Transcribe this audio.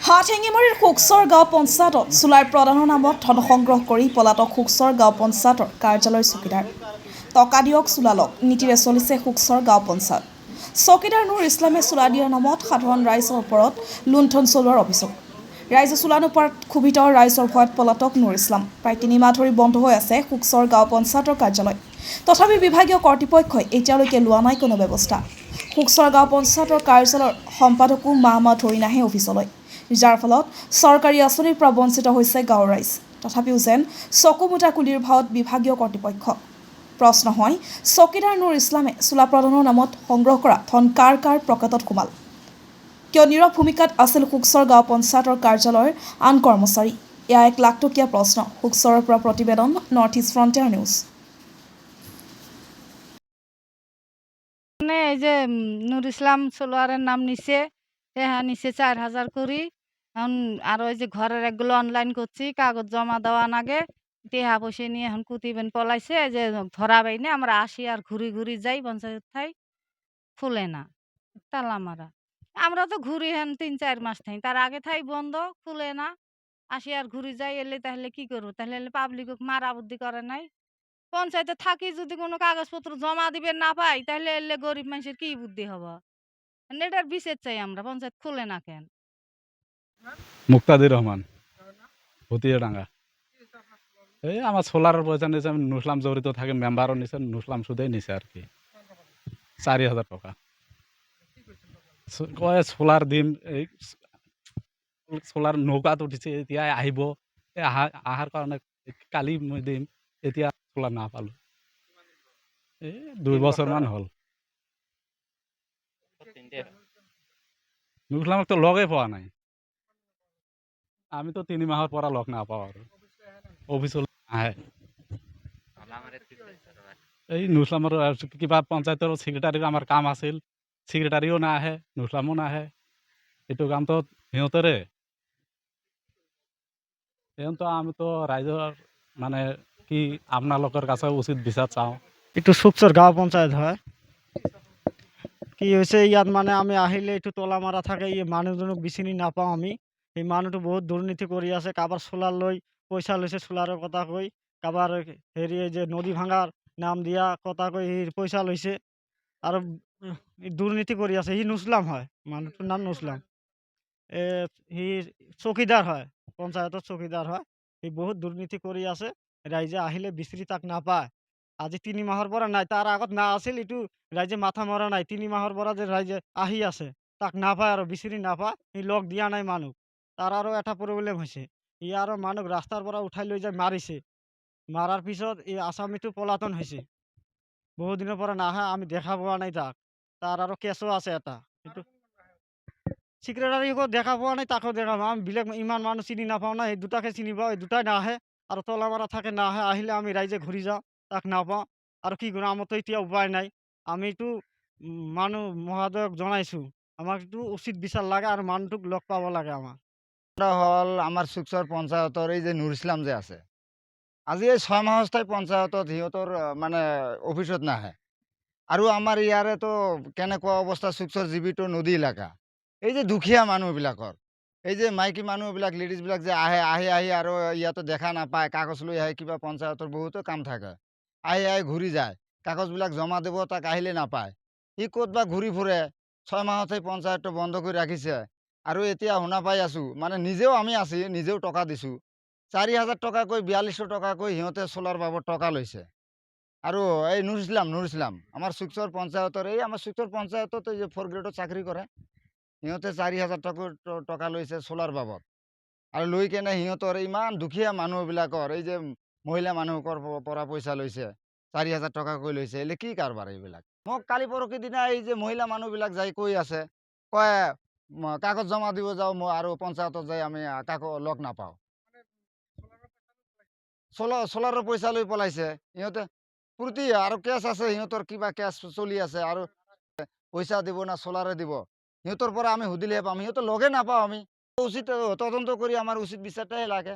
হাতহেঙিমাৰীৰ শুকচৰ গাঁও পঞ্চায়তত চুলাই প্ৰদানৰ নামত ধন সংগ্ৰহ কৰি পলাতক শুকচৰ গাঁও পঞ্চায়তৰ কাৰ্যালয়ৰ চকীদাৰ টকা দিয়ক চোলালক নীতিৰে চলিছে শুকচৰ গাঁও পঞ্চায়ত। চকীদাৰ নুৰ ইছলামে চোলা দিয়াৰ নামত সাধাৰণ ৰাইজৰ ওপৰত লুণ্ঠন চলোৱাৰ অভিযোগ। ৰাইজে চোলা নোপোৱাত ক্ষোভিত ৰাইজৰ ভয়ত পলাতক নুৰ ইছলাম। প্ৰায় ৩ মাহ ধৰি বন্ধ হৈ আছে শুকচৰ গাঁও পঞ্চায়তৰ কাৰ্যালয়। তথাপি বিভাগীয় কৰ্তৃপক্ষই এতিয়ালৈকে লোৱা নাই কোনো ব্যৱস্থা। শুকচৰ গাঁও পঞ্চায়তৰ কাৰ্যালয়ৰ সম্পাদকো মাহ ধৰি নাহে অফিচলৈ, যাৰ ফলত চৰকাৰী আঁচনিৰ পৰা বঞ্চিত হৈছে গাঁৱৰ ৰাইজ। তথাপিও যেন চকুমুটা কুলিৰ ভাৱত বিভাগীয় কৰ্তৃপক্ষ। প্ৰশ্ন হয়, চকীদাৰ নুৰ ইছলামে চোলা প্ৰদানৰ নামত সংগ্ৰহ কৰা ধন কাৰ পকেটত সোমাল? কিয় নীৰৱ ভূমিকাত আছিল শুকচৰ গাঁও পঞ্চায়তৰ কাৰ্যালয়ৰ আন কৰ্মচাৰী? এয়া এক লাখটকীয়া প্ৰশ্ন। শুকচৰৰ পৰা প্ৰতিবেদন, নৰ্থ ইষ্ট ফ্ৰণ্টিয়াৰ নিউজ। এই যে নুর ইসলাম সোলোয়ারের নাম নিছে, হ্যাঁ নিছে 4,000 করি। এখন আর ওই যে ঘরের একগুলো অনলাইন করছি, কাগজ জমা দেওয়া নাগে, টেহা পয়সা নিয়ে এখন কুতিবেন পলাইছে যে ধরা বাইনে আমরা আসি আর ঘুরি যাই পঞ্চায়েত থাই, খুলে না তালা মারা। আমরা তো ঘুরি হেন 3-4 মাস থাই, তার আগে থাই বন্ধ, খুলে না, আসি আর ঘুরি যাই। এলে তাহলে কি করবো? তাহলে পাবলিক মারা বুদ্ধি করে নাই। পঞ্চায়েতে থাকি যদি কোনো কাগজপত্র জমা দিবেন না পাই, তাহলে এলে গরিব মানুষের কি বুদ্ধি হবো? এটার বিচার চাই আমরা, পঞ্চায়েত খুলে না কেন? মুক্তাদির রহমান, ভুতিয়াডাঙ্গা। এই আমার সোলারের পয়সা নিয়েছে, আমি নুসলাম জড়িত থাকে, মেম্বারও নিছে, নুসলাম সুদেই নিছে আর কি 4,000 টাকা। কয় সোলার দিম, এই সোলার নৌকাত উঠিছে, এতিয়া আহিব, আহাৰ কাৰণে কালি মই দিম, এতিয়া সোলাৰ না পালো। এই 2 বছৰমান হ'ল। নুসলামক তো লগেই পোৱা নাই। আমি তো 3 মাহৰ পৰা লগ নাপাওঁ আৰু অফিচলৈ আহে। এই নুসলামৰ কিবা পঞ্চায়তৰ ছেক্ৰেটাৰীৰ আমাৰ কাম আছিল, ছেক্ৰেটাৰীও নাহে, নুসলামো নাহে। এইটো কামটো সিহঁতৰে। তো আমি তো ৰাইজৰ মানে কি আপোনালোকৰ কাছে উচিত বিচাৰ চাওঁ। এইটো শুকচৰ গাঁও পঞ্চায়ত হয়। কি হৈছে ইয়াত মানে আমি আহিলে এইটো তলা মাৰা থাকে, এই মানুহজনক বিচাৰি নাপাওঁ আমি। এই মানুহটো বহুত দুৰ্নীতি কৰি আছে, কাৰোবাৰ চোলাৰ লৈ পইচা লৈছে, চোলাৰৰ কথা কৈ, কাৰোবাৰ হেৰি যে নদী ভাঙাৰ নাম দিয়া কথা কৈ সি পইচা লৈছে আৰু দুৰ্নীতি কৰি আছে। সি নুসলাম হয়, মানুহটোৰ নাম নুসলাম। সি চকীদাৰ হয়, পঞ্চায়তৰ চকীদাৰ হয়। সি বহুত দুৰ্নীতি কৰি আছে, ৰাইজে আহিলে বিচাৰি তাক নাপায়। আজি 3 মাহৰ পৰা নাই, তাৰ আগত না আছিল, এইটো ৰাইজে মাথা মৰা নাই। 3 মাহৰ পৰা যে ৰাইজে আহি আছে, তাক নাপায় আৰু বিচাৰি নাপায়। সি লগ দিয়া নাই মানুহ। তাৰ আৰু এটা প্ৰব্লেম হৈছে, ই আৰু মানুহ ৰাস্তাৰ পৰা উঠাই লৈ যায় মাৰিছে। মাৰাৰ পিছত এই আসামিটো পলাতন হৈছে, বহুত দিনৰ পৰা নাহে, আমি দেখা পোৱা নাই তাক। তাৰ আৰু কেছো আছে এটা। সেইটো ছেক্ৰেটাৰীকো দেখা পোৱা নাই, তাকো দেখা পোৱা। আমি বেলেগ ইমান মানুহ চিনি নাপাওঁ না, এই দুটাকে চিনি পাওঁ। এই দুটাই নাহে আৰু তলা মাৰা থাকে, নাহে। আহিলে আমি ৰাইজে ঘূৰি যাওঁ, তাক নাপাওঁ। আৰু কি কৰোঁ, আমাৰতো এতিয়া উপায় নাই। আমিতো মানুহ মহোদয়ক জনাইছোঁ, আমাক এইটো উচিত বিচাৰ লাগে আৰু মানুহটোক লগ পাব লাগে। হ'ল আমাৰ শুকচৰ পঞ্চায়তৰ এই যে নুৰ ইছলাম যে আছে, আজি এই 6 মাহস্থায়ী পঞ্চায়তত সিহঁতৰ মানে অফিচত নাহে। আৰু আমাৰ ইয়াৰেতো কেনেকুৱা অৱস্থা, শুকচৰ জীৱিত নদী এলেকা, এই যে দুখীয়া মানুহবিলাকৰ, এই যে মাইকী মানুহবিলাক, লেডিজবিলাক যে আহি আৰু ইয়াতে দেখা নাপায়, কাগজ লৈ আহে, কিবা পঞ্চায়তৰ বহুতো কাম থাকে, আহি ঘূৰি যায়, কাগজবিলাক জমা দিব, তাক আহিলে নাপায়। সি ক'ত বা ঘূৰি ফুৰে। 6 মাহতে পঞ্চায়তটো বন্ধ কৰি ৰাখিছে। আৰু এতিয়া শুনা পাই আছোঁ, মানে নিজেও আমি আছি, নিজেও টকা দিছোঁ, 4,000 টকাকৈ, 4200 টকাকৈ সিহঁতে চোলাৰ বাবদ টকা লৈছে। আৰু এই নুৰ ইছলাম আমাৰ শুকচৰ পঞ্চায়তৰ, এই আমাৰ শুকচৰ পঞ্চায়তত এই যে 4 গ্ৰেডত চাকৰি কৰে, সিহঁতে 4,000 টকা লৈছে চোলাৰ বাবদ। আৰু লৈ কেনে সিহঁতৰ ইমান দুখীয়া মানুহবিলাকৰ, এই যে মহিলা মানুহৰ পৰা পইচা লৈছে, 4,000 টকাকৈ লৈছে। এলে কি কাৰবাৰ এইবিলাক? মোক কালি পৰহি দিনা এই যে মহিলা মানুহবিলাক যাই কৈ আছে, কয় কাগজ জমা দিব যাওঁ মই, আৰু পঞ্চায়তত যাই আমি কাকো লগ নাপাওঁ। সোলাৰৰ পইচা লৈ পলাইছে সিহঁতে। প্ৰতি আৰু কেছ আছে, সিহঁতৰ কিবা কেছ চলি আছে, আৰু পইচা দিব না সোলাৰে দিব, সিহঁতৰ পৰা আমি সুধিলেহে পাম। সিহঁতৰ লগে নাপাওঁ আমি। উচিত তদন্ত কৰি আমাৰ উচিত বিচাৰটাই লাগে।